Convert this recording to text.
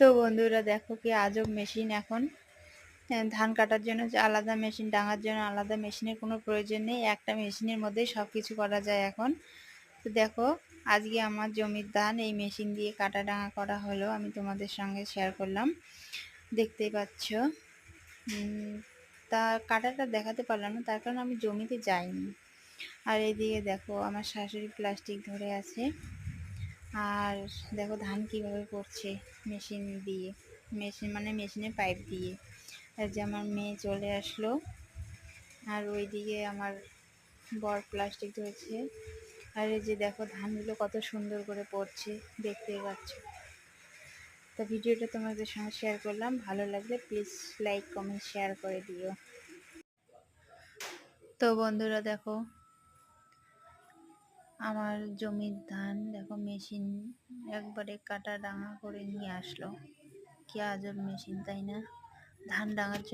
তো বন্ধুরা দেখো কি আজব মেশিন এখন। ধান কাটার জন্য যে আলাদা মেশিন, ডাঙার জন্য আলাদা মেশিনের কোনো প্রয়োজন নেই, একটা মেশিনের মধ্যেই সবকিছু করা যায় এখন। তো দেখো আজকে আমার জমির ধান এই মেশিন দিয়ে কাটা ডাঙা করা হলো, আমি তোমাদের সঙ্গে শেয়ার করলাম। দেখতেই পাচ্ছ। তা কাটাটা দেখাতে পারলাম না, তার কারণ আমি জমিতে যাইনি। আর এদিকে দেখো আমার শাশুড়ি প্লাস্টিক ধরে আছে। আর দেখো ধান কিভাবে করছে মেশিন দিয়ে, মেশিন মানে মেশিনের পাইপ দিয়ে। আর যে আমার মেয়ে চলে আসলো, আর ওইদিকে আমার বর প্লাস্টিক ধরেছে। আর এই যে দেখো ধানগুলো কত সুন্দর করে পড়ছে, দেখতেই পাচ্ছ। তা ভিডিওটা তোমাদের সঙ্গে শেয়ার করলাম, ভালো লাগলে প্লিজ লাইক কমেন্ট শেয়ার করে দিও। তো বন্ধুরা দেখো আমার জমির ধান দেখো মেশিন একবারে কাটা ডাঙা করে নিয়ে আসলো। কি আজব মেশিন তাই না? ধান ডাঙার জন্য